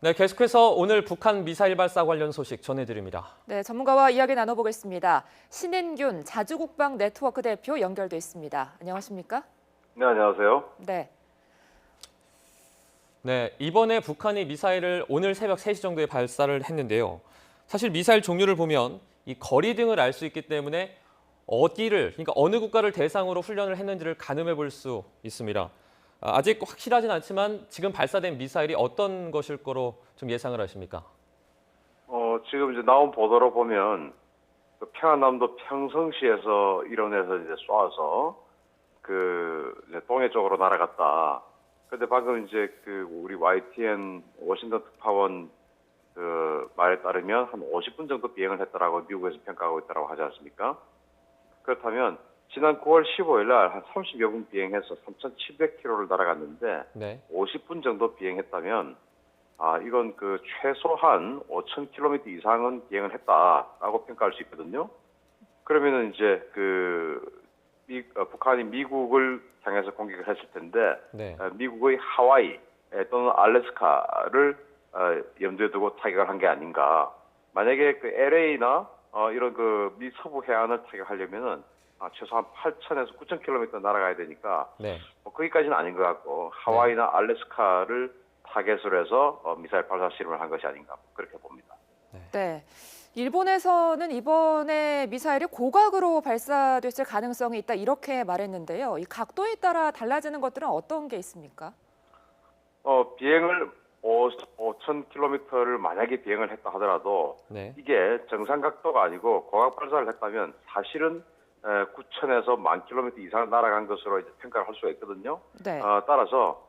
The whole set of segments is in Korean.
네, 계속해서 오늘 북한 미사일 발사 관련 소식 전해드립니다. 네, 전문가와 이야기 나눠보겠습니다. 신인균 자주국방 네트워크 대표 연결돼 있습니다. 안녕하십니까? 네, 안녕하세요. 네, 네, 이번에 북한이 미사일을 오늘 새벽 3시 정도에 발사를 했는데요. 사실 미사일 종류를 보면 이 거리 등을 알 수 있기 때문에 그러니까 어느 국가를 대상으로 훈련을 했는지를 가늠해 볼 수 있습니다. 아직 확실하진 않지만 지금 발사된 미사일이 어떤 것일 거로 좀 예상을 하십니까? 지금 이제 나온 보도로 보면 그 평안남도 평성시에서 일원해서 이제 쏴서 이제 동해 쪽으로 날아갔다. 근데 방금 이제 우리 YTN 워싱턴 특파원 그 말에 따르면 한 50분 정도 비행을 했다라고 미국에서 평가하고 있다고 하지 않습니까? 그렇다면 지난 9월 15일 날 한 30여 분 비행해서 3,700km를 날아갔는데 네. 50분 정도 비행했다면 이건 최소한 5,000km 이상은 비행을 했다라고 평가할 수 있거든요. 그러면은 이제 북한이 미국을 향해서 공격을 했을 텐데 네. 미국의 하와이 또는 알래스카를 염두에 두고 타격을 한 게 아닌가. 만약에 LA나 이런 미 서부 해안을 타격하려면은 최소한 8,000에서 9,000km 날아가야 되니까 네. 거기까지는 아닌 것 같고 하와이나 알래스카를 타겟으로 해서 미사일 발사 실험을 한 것이 아닌가 그렇게 봅니다. 네. 일본에서는 이번에 미사일이 고각으로 발사됐을 가능성이 있다 이렇게 말했는데요. 이 각도에 따라 달라지는 것들은 어떤 게 있습니까? 비행을 5,000km를 만약에 비행을 했다 하더라도 네. 이게 정상 각도가 아니고 고각 발사를 했다면 사실은 9,000에서 10,000km 이상 날아간 것으로 이제 평가를 할 수가 있거든요. 네. 따라서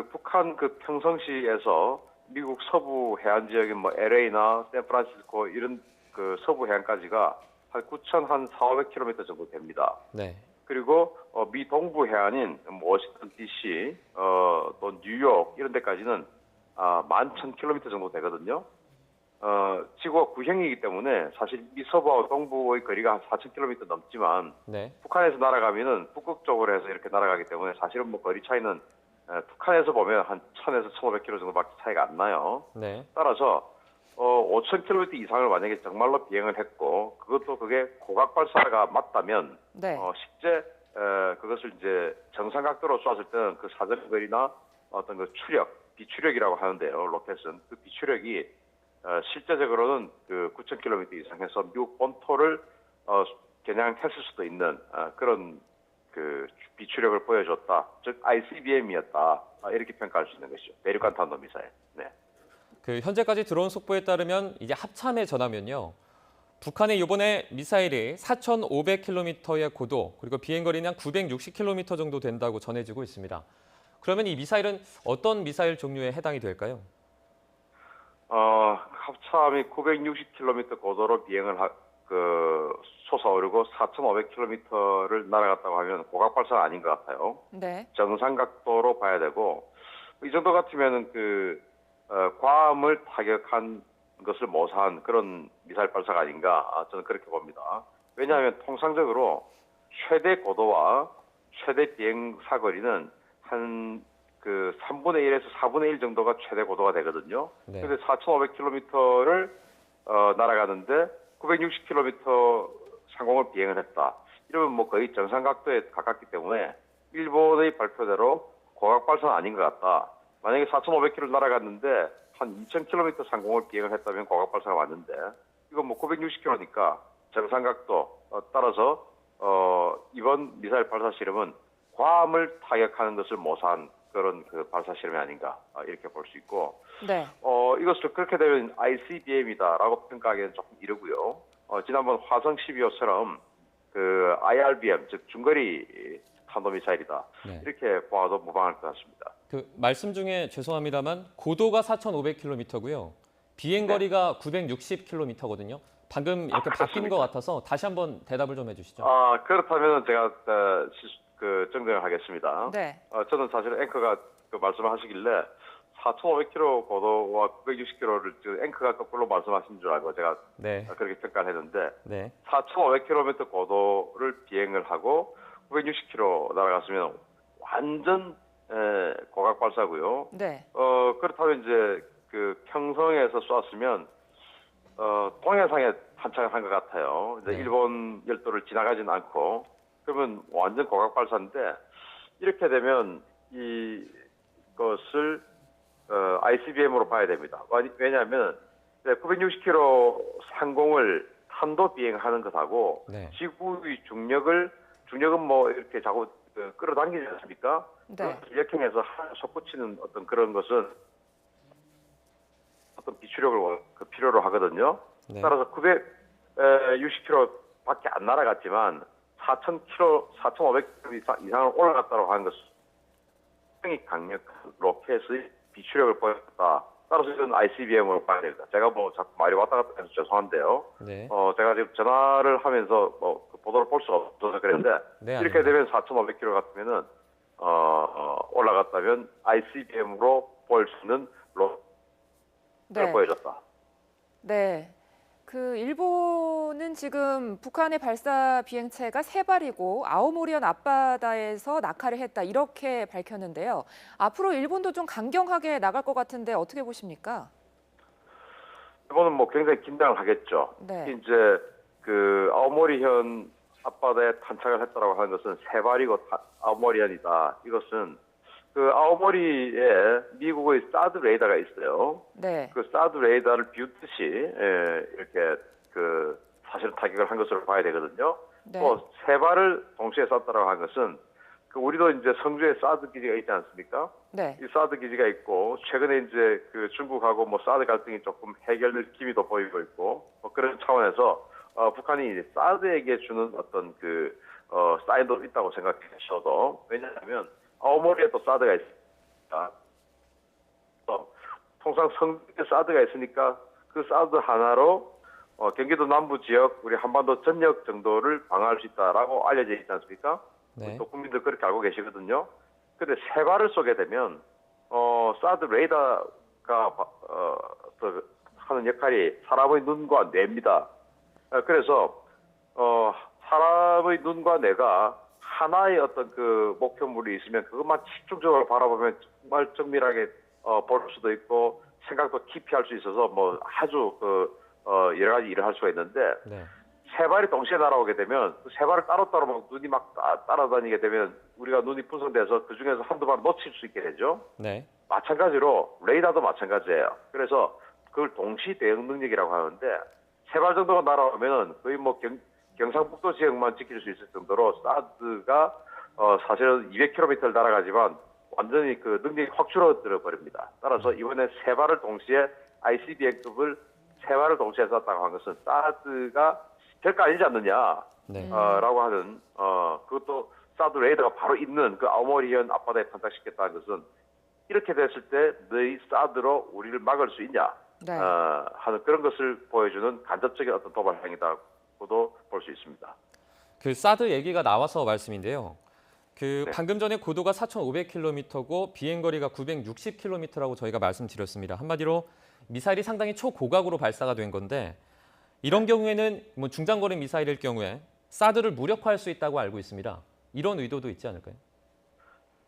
북한 평성시에서 미국 서부 해안 지역인 LA나 샌프란시스코 이런 서부 해안까지가 한 9,400km 정도 됩니다. 네. 그리고 미 동부 해안인 워싱턴 DC, 또 뉴욕 이런 데까지는 11,000km 정도 되거든요. 지구가 구형이기 때문에 사실 미 서부와 동부의 거리가 한 4,000km 넘지만 네. 북한에서 날아가면은 북극 쪽으로 해서 이렇게 날아가기 때문에 사실은 거리 차이는 북한에서 보면 한 1,000에서 1,500km 정도밖에 차이가 안 나요. 네. 따라서 5,000km 이상을 만약에 정말로 비행을 했고 그게 고각 발사가 맞다면 네. 실제 그것을 이제 정상 각도로 쏘았을 때는 사정거리나 어떤 비추력이라고 하는데요. 로켓은 비추력이 실제적으로는 9,000km 이상 해서 미국 본토를 겨냥했을 수도 있는 그런 비추력을 보여줬다. 즉 ICBM이었다. 이렇게 평가할 수 있는 것이죠. 대륙간 탄도미사일. 네. 현재까지 들어온 속보에 따르면 이제 합참에 전하면요. 북한의 이번에 미사일이 4,500km의 고도 그리고 비행거리는 한 960km 정도 된다고 전해지고 있습니다. 그러면 이 미사일은 어떤 미사일 종류에 해당이 될까요? 합참이 960km 고도로 비행을 솟아오르고 4,500km를 날아갔다고 하면 고각 발사가 아닌 것 같아요. 네. 정상 각도로 봐야 되고 이 정도 같으면은 괌을 타격한 것을 모사한 그런 미사일 발사가 아닌가 저는 그렇게 봅니다. 왜냐하면 통상적으로 최대 고도와 최대 비행 사거리는 한 3분의 1에서 4분의 1 정도가 최대 고도가 되거든요. 네. 근데 4,500km를 날아가는데 960km 상공을 비행을 했다. 이러면 거의 정상 각도에 가깝기 때문에 일본의 발표대로 고각 발사는 아닌 것 같다. 만약에 4,500km 날아갔는데 한 2,000km 상공을 비행을 했다면 고각 발사가 맞는데 이건 960km니까 정상 각도 따라서 이번 미사일 발사 실험은 괌을 타격하는 것을 모사한 그런 발사 실험이 아닌가 이렇게 볼 수 있고 네. 이것을 그렇게 되면 ICBM이다라고 평가하기는 조금 이르고요. 지난번 화성 12호처럼 IRBM 즉 중거리 탄도미사일이다 네. 이렇게 보아도 무방할 것 같습니다. 말씀 중에 죄송합니다만 고도가 4,500km고요. 비행거리가 960km거든요. 방금 이렇게 바뀐 그렇습니까? 것 같아서 다시 한번 대답을 좀 해주시죠. 그렇다면 제가 정정을 하겠습니다. 네. 저는 사실 앵커가 말씀하시길래 4,500km 고도와 960km를 앵커가 거꾸로 말씀하신 줄 알고 제가 네. 그렇게 평가를 했는데 네. 4,500km 고도를 비행을 하고 960km 날아갔으면 완전 고각 발사고요. 네. 그렇다면 이제 그 평성에서 쐈으면 동해상에 탄착을 한 것 같아요. 이제 네. 일본 열도를 지나가진 않고 그러면 완전 고각 발사인데 이렇게 되면 이것을 ICBM으로 봐야 됩니다. 왜냐하면 960km 상공을 탄도 비행하는 것하고 네. 지구의 중력은 뭐 이렇게 자꾸 끌어당기지 않습니까? 네. 기력행에서 솟구치는 어떤 그런 것은 어떤 비추력을 필요로 하거든요. 네. 따라서 960km밖에 안 날아갔지만 4,000km, 4,500km 이상을 올라갔다고 하는 것은 굉장히 강력한 로켓의 비추력을 보였다. 따라서 이건 ICBM으로 봐야 됩니다. 제가 뭐 자꾸 말이 왔다 갔다 해서 죄송한데요. 네. 제가 지금 전화를 하면서 그 보도를 볼 수가 없어서 그랬는데 네, 이렇게 아닙니다. 되면 4,500km 같으면은 올라갔다면 ICBM으로 볼 수 있는 로켓을 네. 보여줬다. 네. 그 일본은 지금 북한의 발사 비행체가 3발이고 아오모리현 앞바다에서 낙하를 했다 이렇게 밝혔는데요. 앞으로 일본도 좀 강경하게 나갈 것 같은데 어떻게 보십니까? 일본은 뭐 굉장히 긴장을 하겠죠. 네. 특히 이제 그 아오모리현 앞바다에 탄착을 했다라고 하는 것은 3발이고 아오모리현이다. 이것은 그 아오모리에 미국의 사드 레이더가 있어요. 네. 그 사드 레이더를 비웃듯이 이렇게 그 사실 타격을 한 것으로 봐야 되거든요. 네. 또 3발을 동시에 쐈다라고 하는 것은 그 우리도 이제 성주에 사드 기지가 있지 않습니까? 네. 이 사드 기지가 있고 최근에 이제 그 중국하고 뭐 사드 갈등이 조금 해결될 기미도 보이고 있고 뭐 그런 차원에서 북한이 사드에게 주는 어떤 그 사인도 있다고 생각하셔도 왜냐하면 아오모리에 또 사드가 있으니까 통상 성주에 사드가 있으니까 그 사드 하나로 경기도 남부 지역 우리 한반도 전역 정도를 방어할 수 있다라고 알려져 있지 않습니까? 네. 또 국민들 그렇게 알고 계시거든요. 근데 3발을 쏘게 되면 사드 레이더가 하는 역할이 사람의 눈과 뇌입니다. 그래서 사람의 눈과 뇌가 하나의 어떤 그 목표물이 있으면 그것만 집중적으로 바라보면 정말 정밀하게 볼 수도 있고 생각도 깊이 할 수 있어서 뭐 아주 여러 가지 일을 할 수가 있는데 네. 3발이 동시에 날아오게 되면 그 3발을 따로따로 막 눈이 막 따라다니게 되면 우리가 눈이 분산돼서 그 중에서 한두 발을 놓칠 수 있게 되죠. 네. 마찬가지로 레이더도 마찬가지예요. 그래서 그걸 동시 대응 능력이라고 하는데 3발 정도가 날아오면은 거의 뭐 경상북도 지역만 지킬 수 있을 정도로 사드가 사실은 200km를 날아가지만 완전히 그 능력이 확 줄어들어 버립니다. 따라서 이번에 3발을 동시에 ICBM급을 3발을 동시에 쐈다고 한 것은 사드가 별거 아니지 않느냐 네. 라고 하는 그것도 사드 레이더가 바로 있는 그 아오모리현 앞바다에 탄착시켰다는 것은 이렇게 됐을 때 너희 사드로 우리를 막을 수 있냐 네. 하는 그런 것을 보여주는 간접적인 어떤 도발 행위다고도 볼 수 있습니다. 그 사드 얘기가 나와서 말씀인데요. 그 네. 방금 전에 고도가 4,500km고 비행거리가 960km라고 저희가 말씀드렸습니다. 한마디로 미사일이 상당히 초고각으로 발사가 된 건데 이런 경우에는 뭐 중장거리 미사일일 경우에 사드를 무력화할 수 있다고 알고 있습니다. 이런 의도도 있지 않을까요?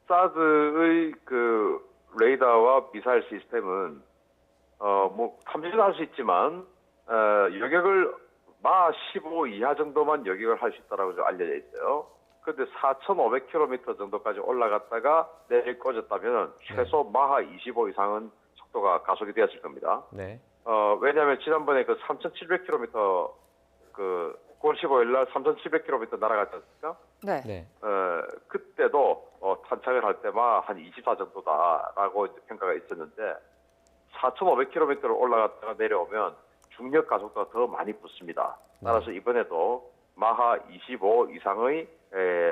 사드의 그 레이더와 미사일 시스템은 뭐 탐지는 할 수 있지만 여격을 마 15 이하 정도만 여격을 할 수 있다라고 알려져 있어요. 그런데 4,500km 정도까지 올라갔다가 내릴 꽂았다면 최소 마하 25 이상은 속도가 가속이 되었을 겁니다. 네. 왜냐하면 지난번에 그 3,700km 그 9월 15일 날 3,700km 날아갔지 않습니까? 네. 네. 그때도 탄착을 할 때만 한 24 정도다라고 이제 평가가 있었는데 4,500km를 올라갔다가 내려오면 중력 가속도가 더 많이 붙습니다. 따라서 이번에도 마하 25 이상의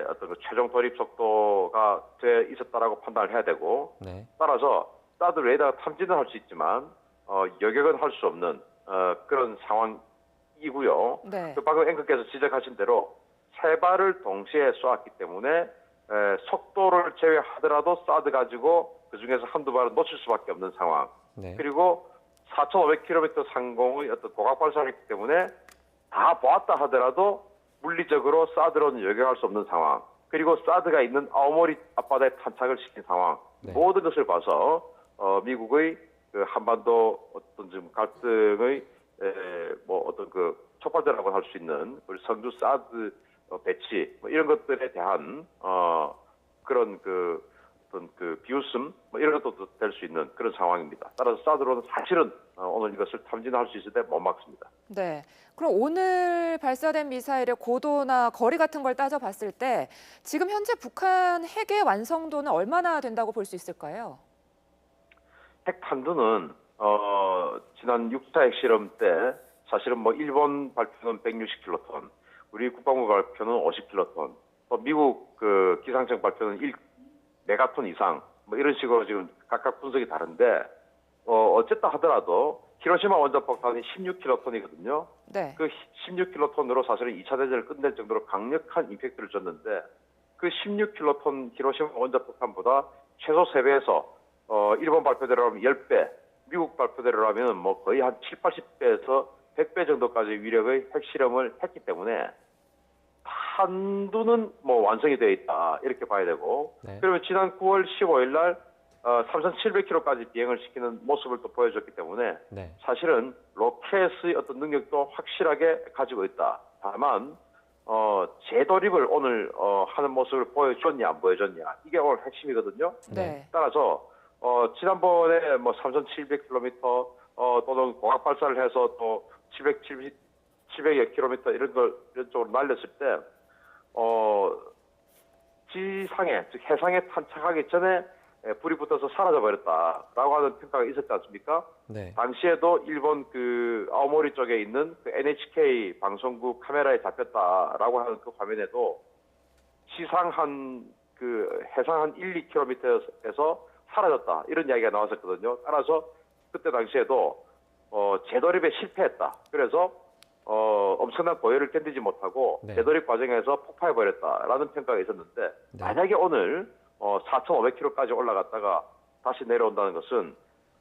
어떤 그 최종 돌입 속도가 돼 있었다라고 판단을 해야 되고 네. 따라서 사드 레이더가 탐지는 할 수 있지만 여격은 할 수 없는 그런 상황이고요. 네. 그 방금 앵커께서 지적하신 대로 3발을 동시에 쏘았기 때문에 속도를 제외하더라도 사드 가지고 그 중에서 한두 발은 놓칠 수밖에 없는 상황. 네. 그리고 4,500km 상공의 어떤 고각 발사이기 때문에 다 보았다 하더라도 물리적으로 사드로는 여격할 수 없는 상황. 그리고 사드가 있는 아오모리 앞바다에 탄착을 시킨 상황. 네. 모든 것을 봐서 미국의 그 한반도 어떤 지금 갈등의 뭐 어떤 그 촉발제라고 할 수 있는 우리 성주 사드 배치 뭐 이런 것들에 대한 그런 그 어떤 그 비웃음 뭐 이런 것도 될 수 있는 그런 상황입니다. 따라서 사드로는 사실은 오늘 이것을 탐진할 수 있을 때 못 막습니다. 네. 그럼 오늘 발사된 미사일의 고도나 거리 같은 걸 따져봤을 때 지금 현재 북한 핵의 완성도는 얼마나 된다고 볼 수 있을까요? 핵탄두는 지난 6차 핵실험 때 사실은 뭐 일본 발표는 160킬로톤, 우리 국방부 발표는 50킬로톤, 또 미국 그 기상청 발표는 1메가톤 이상 뭐 이런 식으로 지금 각각 분석이 다른데 어쨌다 하더라도 히로시마 원자폭탄이 16킬로톤이거든요. 네. 그 16킬로톤으로 사실은 2차 대전을 끝낼 정도로 강력한 임팩트를 줬는데 그 16킬로톤 히로시마 원자폭탄보다 최소 3배에서 일본 발표대로 하면 10배, 미국 발표대로 하면 뭐 거의 한 7, 80배에서 100배 정도까지 위력의 핵실험을 했기 때문에 탄두는 뭐 완성이 되어 있다 이렇게 봐야 되고 네. 그러면 지난 9월 15일 날 3,700km까지 비행을 시키는 모습을 또 보여줬기 때문에 네. 사실은 로켓의 어떤 능력도 확실하게 가지고 있다. 다만 재돌입을 오늘 하는 모습을 보여줬냐 안 보여줬냐 이게 오늘 핵심이거든요. 네. 따라서 지난번에 뭐 3,700km 또는 고각 발사를 해서 또 700여 km 이런 쪽으로 날렸을 때 지상에 즉 해상에 탄착하기 전에 불이 붙어서 사라져 버렸다라고 하는 평가가 있었지 않습니까? 네. 당시에도 일본 그 아오모리 쪽에 있는 그 NHK 방송국 카메라에 잡혔다라고 하는 그 화면에도 지상 해상 한 1, 2km에서 사라졌다 이런 이야기가 나왔었거든요. 따라서 그때 당시에도 재돌입에 실패했다. 그래서 엄청난 고열을 견디지 못하고 네. 재돌입 과정에서 폭파해 버렸다라는 평가가 있었는데 네. 만약에 오늘 4,500km까지 올라갔다가 다시 내려온다는 것은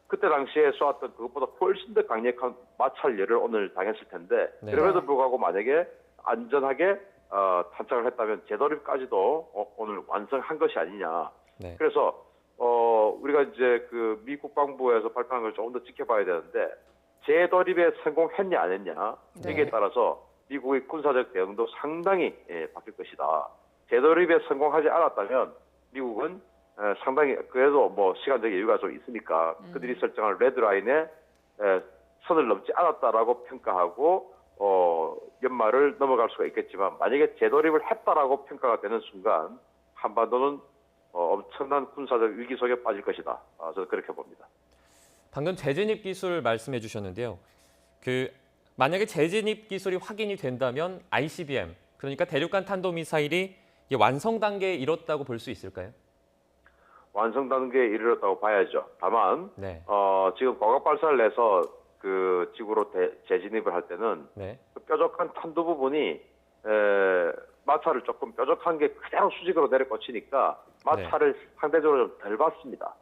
그때 당시에 쏘았던 그것보다 훨씬 더 강력한 마찰열을 오늘 당했을 텐데 네. 그럼에도 불구하고 만약에 안전하게 탄착을 했다면 재돌입까지도 오늘 완성한 것이 아니냐. 네. 그래서 우리가 이제 그 미 국방부에서 발표한 걸 조금 더 지켜봐야 되는데 재돌입에 성공했냐 안 했냐 네. 여기에 따라서 미국의 군사적 대응도 상당히 바뀔 것이다. 재돌입에 성공하지 않았다면 미국은 상당히 그래도 뭐 시간적 여유가 좀 있으니까 그들이 설정한 레드라인에 선을 넘지 않았다라고 평가하고 연말을 넘어갈 수가 있겠지만 만약에 재돌입을 했다라고 평가가 되는 순간 한반도는 엄청난 군사적 위기 속에 빠질 것이다. 저는 그렇게 봅니다. 방금 재진입 기술 말씀해 주셨는데요. 만약에 재진입 기술이 확인이 된다면 ICBM, 그러니까 대륙간 탄도미사일이 이게 완성 단계에 이뤘다고 볼 수 있을까요? 완성 단계에 이르렀다고 봐야죠. 다만 네. 지금 고각 발사를 해서 그 지구로 재진입을 할 때는 네. 그 뾰족한 탄도 부분이 마찰을 조금 뾰족한 게 그대로 수직으로 내려 꽂히니까 마찰을 상대적으로 좀 덜 받습니다.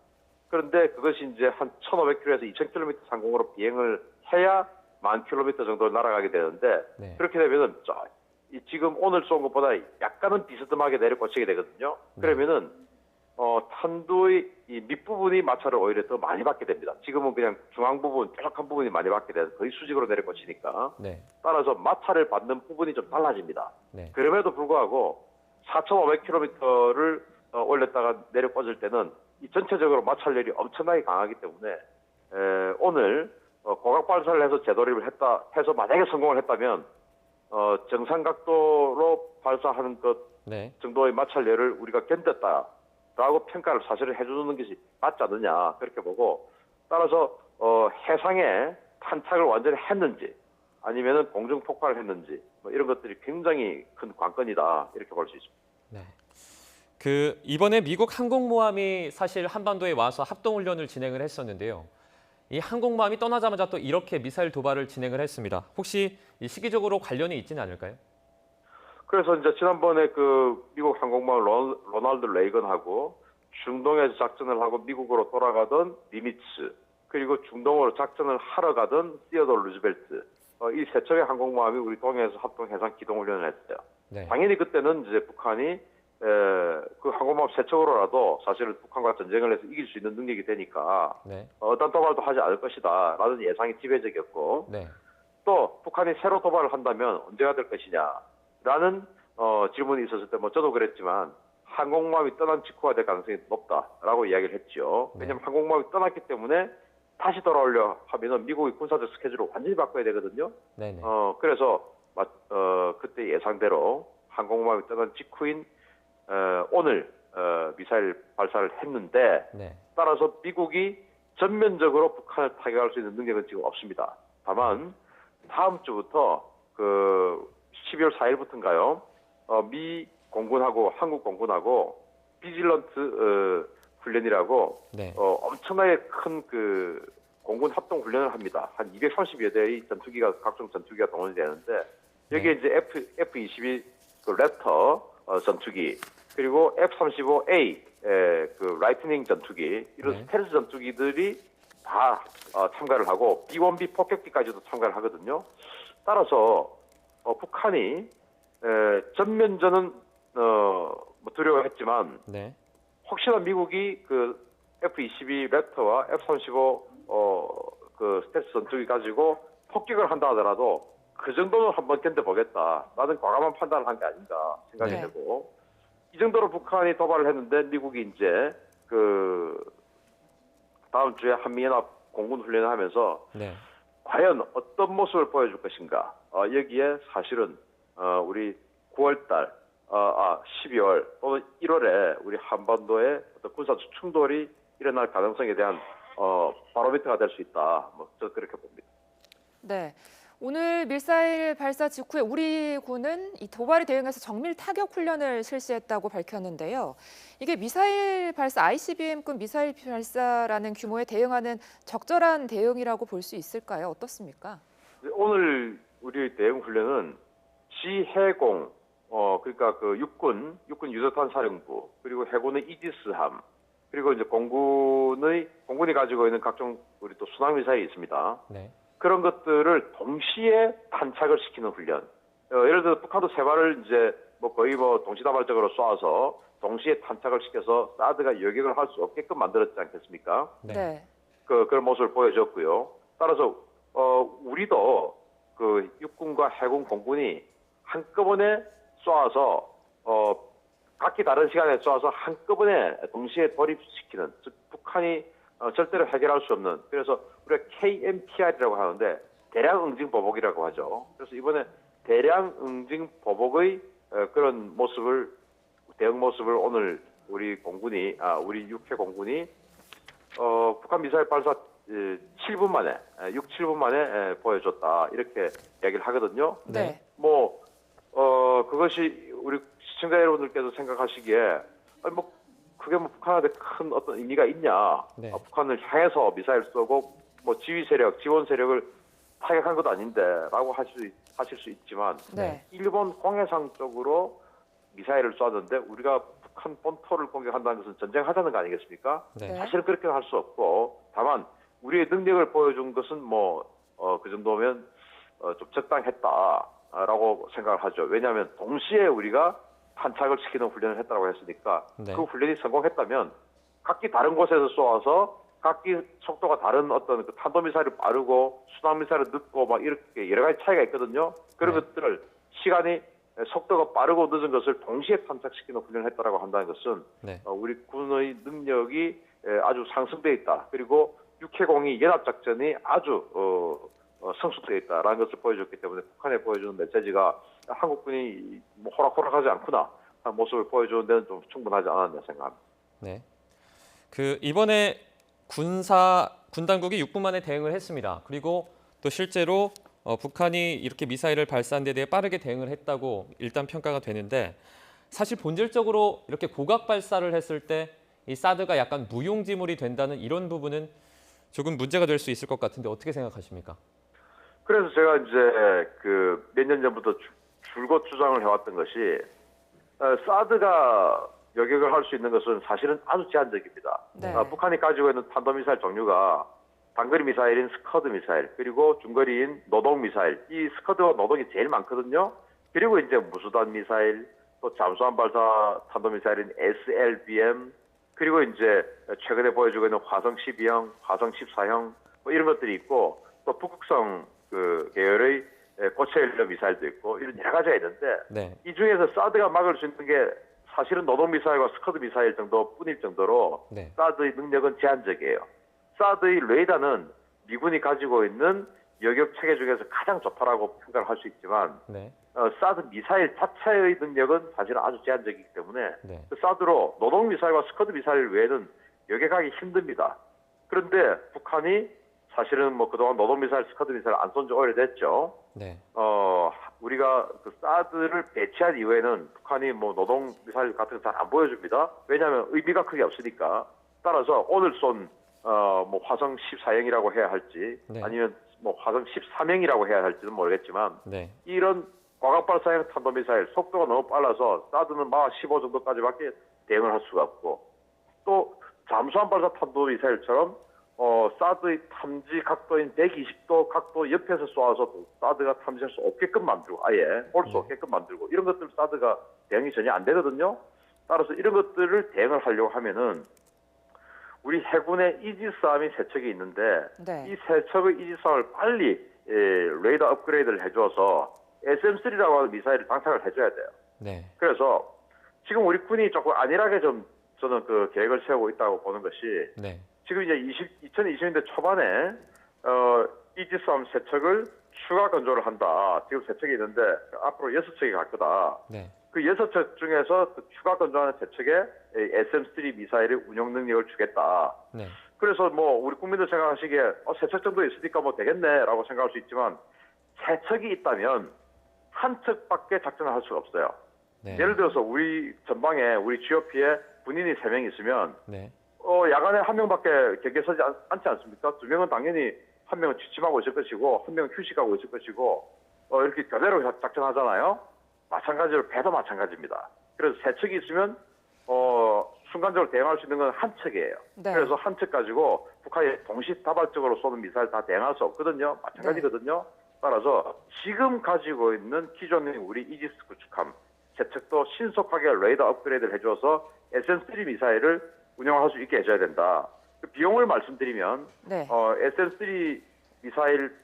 그런데 그것이 이제 한 1,500km에서 2,000km 상공으로 비행을 해야 10,000km 정도 날아가게 되는데 네. 그렇게 되면은 지금 오늘 쏜 것보다 약간은 비스듬하게 내려 꽂히게 되거든요. 그러면은 탄두의 이 밑부분이 마찰을 오히려 더 많이 받게 됩니다. 지금은 그냥 중앙 부분, 뾰족한 부분이 많이 받게 돼서 거의 수직으로 내려 꽂히니까 네. 따라서 마찰을 받는 부분이 좀 달라집니다. 네. 그럼에도 불구하고 4,500km를 올렸다가 내려 꽂을 때는 이 전체적으로 마찰열이 엄청나게 강하기 때문에 오늘 고각 발사를 해서 재돌입을 해서 만약에 성공을 했다면 정상 각도로 발사하는 것 네. 정도의 마찰열을 우리가 견뎠다라고 평가를 사실을 해주는 것이 맞지 않느냐 그렇게 보고 따라서 해상에 탄착을 완전히 했는지 아니면은 공중 폭발을 했는지 뭐 이런 것들이 굉장히 큰 관건이다 이렇게 볼 수 있습니다. 네. 이번에 미국 항공모함이 사실 한반도에 와서 합동훈련을 진행을 했었는데요. 이 항공모함이 떠나자마자 또 이렇게 미사일 도발을 진행을 했습니다. 혹시 이 시기적으로 관련이 있지는 않을까요? 그래서 이제 지난번에 그 미국 항공모함 로널드 레이건하고 중동에서 작전을 하고 미국으로 돌아가던 니미츠 그리고 중동으로 작전을 하러 가던 시어돌 루즈벨트 이 세 척의 항공모함이 우리 동해에서 합동 해상 기동훈련을 했어요. 네. 당연히 그때는 이제 북한이 그 항공모함 세 척으로라도 사실은 북한과 전쟁을 해서 이길 수 있는 능력이 되니까 네. 어떤 도발도 하지 않을 것이다 라는 예상이 지배적이었고 네. 또 북한이 새로 도발을 한다면 언제가 될 것이냐라는 질문이 있었을 때 뭐 저도 그랬지만 항공모함이 떠난 직후가 될 가능성이 높다라고 이야기를 했죠. 왜냐하면 항공모함이 떠났기 때문에 다시 돌아오려 하면은 미국의 군사적 스케줄을 완전히 바꿔야 되거든요. 네. 네. 그래서 그때 예상대로 항공모함이 떠난 직후인 오늘 미사일 발사를 했는데 네. 따라서 미국이 전면적으로 북한을 타격할 수 있는 능력은 지금 없습니다. 다만 다음 주부터 그 12월 4일부터인가요? 미 공군하고 한국 공군하고 비질런트 훈련이라고 네. 엄청나게 큰 그 공군 합동 훈련을 합니다. 한 230여 대의 전투기가 각종 전투기가 동원이 되는데 여기에 이제 F-22 그 랩터 전투기 그리고 F-35A 그 라이트닝 전투기 이런 스텔스 전투기들이 다 참가를 하고 B-1B 폭격기까지도 참가를 하거든요. 따라서 북한이 전면전은 뭐 두려워했지만 네. 혹시나 미국이 그 F-22 랩터와 F-35 그 스텔스 전투기 가지고 폭격을 한다 하더라도 그 정도는 한번 견뎌보겠다라는 과감한 판단을 한 게 아닌가 생각이 네. 되고 이 정도로 북한이 도발을 했는데 미국이 이제 그 다음 주에 한미연합 공군 훈련을 하면서 네. 과연 어떤 모습을 보여줄 것인가 여기에 사실은 우리 9월달 12월 또는 1월에 우리 한반도에 어떤 군사적 충돌이 일어날 가능성에 대한 바로미터가 될 수 있다. 뭐 저 그렇게 봅니다. 네. 오늘 미사일 발사 직후에 우리 군은 이 도발에 대응해서 정밀 타격 훈련을 실시했다고 밝혔는데요. 이게 미사일 발사 ICBM급 미사일 발사라는 규모에 대응하는 적절한 대응이라고 볼 수 있을까요? 어떻습니까? 오늘 우리 대응 훈련은 지해공 그러니까 그 육군 유도탄 사령부 그리고 해군의 이지스함 그리고 이제 공군이 가지고 있는 각종 우리 또 순항 미사일이 있습니다. 네. 그런 것들을 동시에 탄착을 시키는 훈련. 예를 들어 북한도 세 발을 이제 뭐 거의 뭐 동시다발적으로 쏴서 동시에 탄착을 시켜서 사드가 여격을 할 수 없게끔 만들었지 않겠습니까? 네. 그런 모습을 보여줬고요. 따라서 우리도 그 육군과 해군 공군이 한꺼번에 쏴서 각기 다른 시간에 쏴서 한꺼번에 동시에 돌입시키는 즉 북한이 절대로 해결할 수 없는 그래서 우리가 KMPR이라고 하는데 대량 응징 보복이라고 하죠. 그래서 이번에 대량 응징 보복의 그런 대응 모습을 오늘 우리 육해 공군이 북한 미사일 발사 7분 만에 7분 만에 보여줬다 이렇게 이야기를 하거든요. 네. 그것이 우리 시청자 여러분들께서 생각하시기에 그게 북한한테 큰 어떤 의미가 있냐? 네. 북한을 향해서 미사일 쏘고 뭐 지휘 세력, 지원 세력을 타격한 것도 아닌데라고 하실 수 있지만 네. 일본 공해상 쪽으로 미사일을 쐈는데 우리가 북한 본토를 공격한다는 것은 전쟁하자는 거 아니겠습니까? 네. 사실은 그렇게는 할 수 없고 다만 우리의 능력을 보여준 것은 그 정도면 좀 적당했다라고 생각을 하죠. 왜냐하면 동시에 우리가 탄착을 시키는 훈련을 했다고 했으니까 네. 그 훈련이 성공했다면 각기 다른 곳에서 쏘아서 각기 속도가 다른 어떤 그 탄도미사일이 빠르고 순항미사일이 늦고 막 이렇게 여러 가지 차이가 있거든요. 그런 네. 것들을 시간이 속도가 빠르고 늦은 것을 동시에 탄착시키는 훈련을 했다라고 한다는 것은 네. 우리 군의 능력이 아주 상승돼 있다. 그리고 육해공이 연합작전이 아주 성숙되어 있다라는 것을 보여줬기 때문에 북한에 보여주는 메시지가 한국군이 뭐 호락호락하지 않구나 하는 모습을 보여주는 데는 좀 충분하지 않았나 생각합니다. 네. 이번에 군 당국이 6분 만에 대응을 했습니다. 그리고 또 실제로 북한이 이렇게 미사일을 발사한 데 대해 빠르게 대응을 했다고 일단 평가가 되는데 사실 본질적으로 이렇게 고각 발사를 했을 때 이 사드가 약간 무용지물이 된다는 이런 부분은 조금 문제가 될 수 있을 것 같은데 어떻게 생각하십니까? 그래서 제가 이제 그 몇 년 전부터 줄곧 주장을 해왔던 것이 사드가 여격을 할 수 있는 것은 사실은 아주 제한적입니다. 네. 북한이 가지고 있는 탄도미사일 종류가 단거리 미사일인 스커드 미사일 그리고 중거리인 노동 미사일 이 스커드와 노동이 제일 많거든요. 그리고 이제 무수단 미사일 또 잠수함 발사 탄도미사일인 SLBM, 그리고 이제 최근에 보여주고 있는 화성 12형, 화성 14형 뭐 이런 것들이 있고, 또 북극성 그 계열의 고체연료 미사일도 있고 이런 여러 가지가 있는데, 네. 이 중에서 사드가 막을 수 있는 게 사실은 노동 미사일과 스커드 미사일 정도뿐일 정도로 네. 사드의 능력은 제한적이에요. 사드의 레이더는 미군이 가지고 있는 여격 체계 중에서 가장 좋다라고 평가를 할 수 있지만, 네. 사드 미사일 자체의 능력은 사실은 아주 제한적이기 때문에 네. 그 사드로 노동 미사일과 스커드 미사일 외에는 여격하기 힘듭니다. 그런데 북한이 사실은 뭐 그동안 노동 미사일, 스커드 미사일 안 쏜 지 오래됐죠. 네. 우리가 그 사드를 배치한 이후에는 북한이 뭐 노동 미사일 같은 거 잘 안 보여줍니다. 왜냐하면 의미가 크게 없으니까. 따라서 오늘 쏜 뭐 화성 14형이라고 해야 할지, 네. 아니면 뭐 화성 13형이라고 해야 할지는 모르겠지만, 네. 이런 과학발사형 탄도미사일 속도가 너무 빨라서 사드는 막 15 정도까지밖에 대응을 할 수가 없고, 또 잠수함 발사 탄도미사일처럼 사드의 탐지 각도인 120도 각도 옆에서 쏘아서 사드가 탐지할 수 없게끔 만들고, 아예 볼 수 없게끔 만들고, 이런 것들 사드가 대응이 전혀 안 되거든요. 따라서 이런 것들을 대응을 하려고 하면은 우리 해군의 이지스함이 세 척이 있는데, 네. 이 세 척의 이지스함을 빨리 레이더 업그레이드를 해줘서 SM-3라고 하는 미사일을 장착을 해줘야 돼요. 네. 그래서 지금 우리 군이 조금 안일하게 좀 저는 그 계획을 세우고 있다고 보는 것이, 네. 지금 이제 2020년대 초반에 이지스함 세 척을 추가 건조를 한다. 지금 세 척이 있는데 앞으로 6척이 갈 거다. 네. 그 6척 중에서 그 추가 건조하는 세 척에 SM-3 미사일의 운용 능력을 주겠다. 네. 그래서 뭐 우리 국민들 생각하시기에 세 척 정도 있으니까 뭐 되겠네라고 생각할 수 있지만, 세 척이 있다면 한 척밖에 작전을 할 수가 없어요. 네. 예를 들어서 우리 전방에 우리 GOP에 군인이 3명 있으면 네. 야간에 한 명밖에 격에 서지 않지 않습니까? 2명은 당연히 한 명은 취침하고 있을 것이고 한 명은 휴식하고 있을 것이고 이렇게 교대로 작전하잖아요. 마찬가지로 배도 마찬가지입니다. 그래서 세 척이 있으면 순간적으로 대응할 수 있는 건 한 척이에요. 네. 그래서 한 척 가지고 북한이 동시다발적으로 쏘는 미사일 다 대응할 수 없거든요. 마찬가지거든요. 따라서 지금 가지고 있는 기존의 우리 이지스 구축함 세 척도 신속하게 레이더 업그레이드를 해줘서 SM-3 미사일을 운영할 수 있게 해줘야 된다. 그 비용을 말씀드리면 네. SM-3 미사일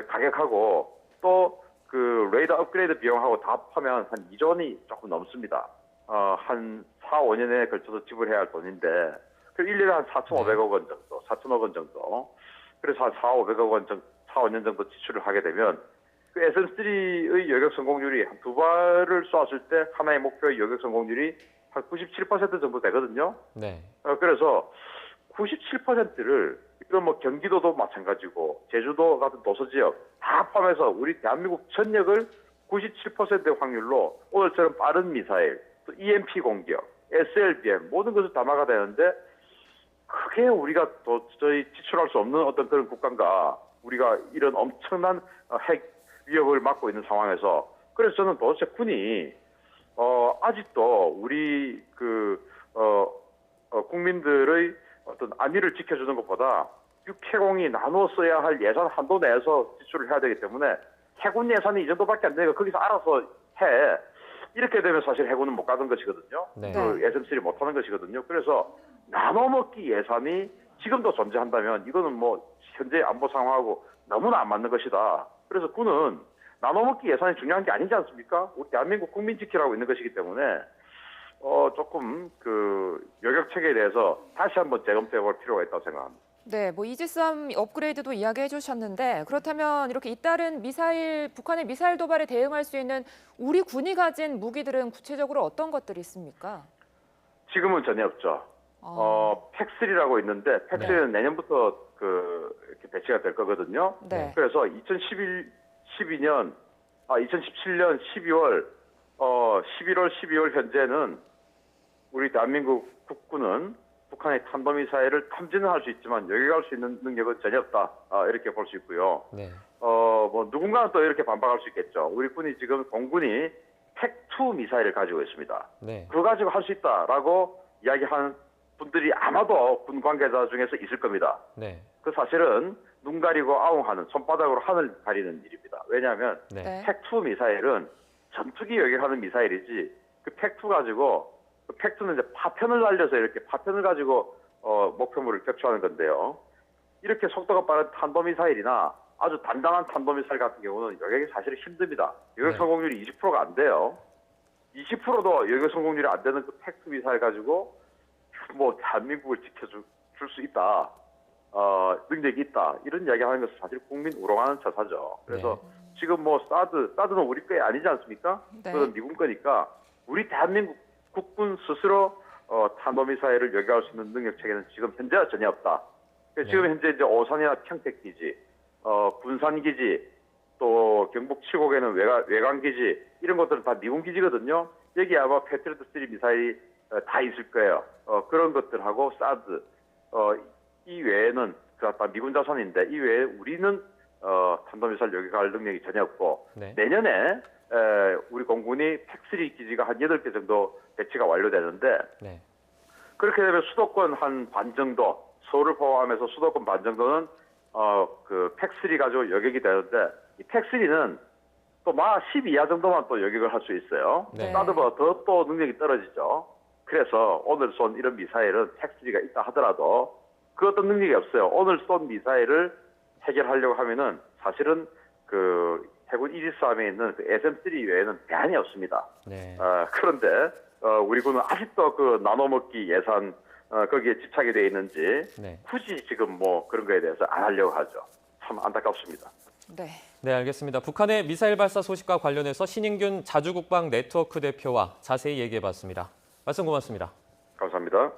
가격하고 또 그 레이더 업그레이드 비용하고 다 합하면 한 2조 원이 조금 넘습니다. 한 4, 5년에 걸쳐서 지불해야 할 돈인데, 그 1년에 한 4,500억 원 정도, 4천억 원 정도. 그래서 한 4, 500억 원 4, 5년 정도 지출을 하게 되면 그 SM-3의 여격 성공률이 한 두 발을 쏘았을 때 하나의 목표의 여격 성공률이 한 97% 정도 되거든요. 네. 그래서 97%를 이런 뭐 경기도도 마찬가지고 제주도 같은 도서 지역 다 포함해서 우리 대한민국 전역을 97%의 확률로 오늘처럼 빠른 미사일, 또 EMP 공격, SLBM 모든 것을 다 막아야 되는데, 크게 우리가 도저히 지출할 수 없는 어떤 그런 국가인가, 우리가 이런 엄청난 핵 위협을 막고 있는 상황에서, 그래서 저는 도대체 군이 아직도 우리 국민들의 어떤 안위를 지켜주는 것보다 육해공이 나눠 써야 할 예산 한도 내에서 지출을 해야 되기 때문에, 해군 예산이 이 정도밖에 안 되니까 거기서 알아서 해. 이렇게 되면 사실 해군은 못 가는 것이거든요. 네. 그 SM-3 못 하는 것이거든요. 그래서 나눠먹기 예산이 지금도 존재한다면 이거는 뭐 현재 안보 상황하고 너무나 안 맞는 것이다. 그래서 군은 나눠먹기 예산이 중요한 게 아니지 않습니까? 우리 대한민국 국민 지키라고 있는 것이기 때문에 조금 그 여격 체계에 대해서 다시 한번 재검토해 볼 필요가 있다고 생각합니다. 네, 뭐 이지스함 업그레이드도 이야기해 주셨는데, 그렇다면 이렇게 잇따른 미사일, 북한의 미사일 도발에 대응할 수 있는 우리 군이 가진 무기들은 구체적으로 어떤 것들이 있습니까? 지금은 전혀 없죠. 팩3라고 있는데, 팩3는 내년부터 이렇게 배치가 될 거거든요. 네. 그래서 2017년 12월, 11월, 12월 현재는 우리 대한민국 국군은 북한의 탄도미사일을 탐지는 할 수 있지만 여격할 수 있는 능력은 전혀 없다. 이렇게 볼 수 있고요. 네. 뭐 누군가는 또 이렇게 반박할 수 있겠죠. 우리 군이 지금 공군이 팩2 미사일을 가지고 있습니다. 네. 그거 가지고 할 수 있다라고 이야기하는 분들이 아마도 군 관계자 중에서 있을 겁니다. 네. 그 사실은 눈 가리고 아웅하는, 손바닥으로 하늘 가리는 일입니다. 왜냐하면 네. 네. 팩2 미사일은 전투기 여격하는 미사일이지 그 팩투 가지고 그 팩투는 이제 파편을 날려서 이렇게 파편을 가지고 목표물을 격추하는 건데요. 이렇게 속도가 빠른 탄도미사일이나 아주 단단한 탄도미사일 같은 경우는 여객이 사실 힘듭니다. 여객 네. 성공률이 20%가 안 돼요. 20%도 여객 성공률이 안 되는 그 팩투 미사일 가지고 뭐 대한민국을 지켜줄 수 있다. 능력이 있다. 이런 이야기 하는 것은 사실 국민 우롱하는 처사죠. 그래서 지금 뭐 사드는 우리 거 아니지 않습니까? 네. 그건 미군 거니까 우리 대한민국 국군 스스로 탄도미사일을 여격할 수 있는 능력 체계는 지금 현재は전혀 없다. 그래서 지금 현재 이제 오산이나 평택기지, 군산기지, 또 경북 칠곡에는 외관기지 이런 것들은 다 미군 기지거든요. 여기 아마 패트리어트 3 미사일이 다 있을 거예요. 그런 것들하고 사드 이 외에는 다 미군 자산인데 이 외에 우리는 탄도미사일 여격할 능력이 전혀 없고 네. 내년에 우리 공군이 팩3 기지가 한 8개 정도 배치가 완료되는데 네. 그렇게 되면 수도권 한 반 정도, 서울을 포함해서 수도권 반 정도는 그 팩3 가지고 여격이 되는데 이 팩3는 또 마 10 이하 정도만 또 여격을 할 수 있어요. 네. 사드보다 더 또 능력이 떨어지죠. 그래서 오늘 쏜 이런 미사일은 팩3가 있다 하더라도 그 어떤 능력이 없어요. 오늘 쏜 미사일을 해결하려고 하면은 사실은 그 해군 이지스함에 있는 그 SM-3 외에는 대안이 없습니다. 네. 그런데 우리 군은 아직도 그 나눠먹기 예산 거기에 집착이 돼 있는지 네. 굳이 지금 뭐 그런 거에 대해서 안 하려고 하죠. 참 안타깝습니다. 네. 네, 알겠습니다. 북한의 미사일 발사 소식과 관련해서 신인균 자주국방 네트워크 대표와 자세히 얘기해봤습니다. 말씀 고맙습니다. 감사합니다.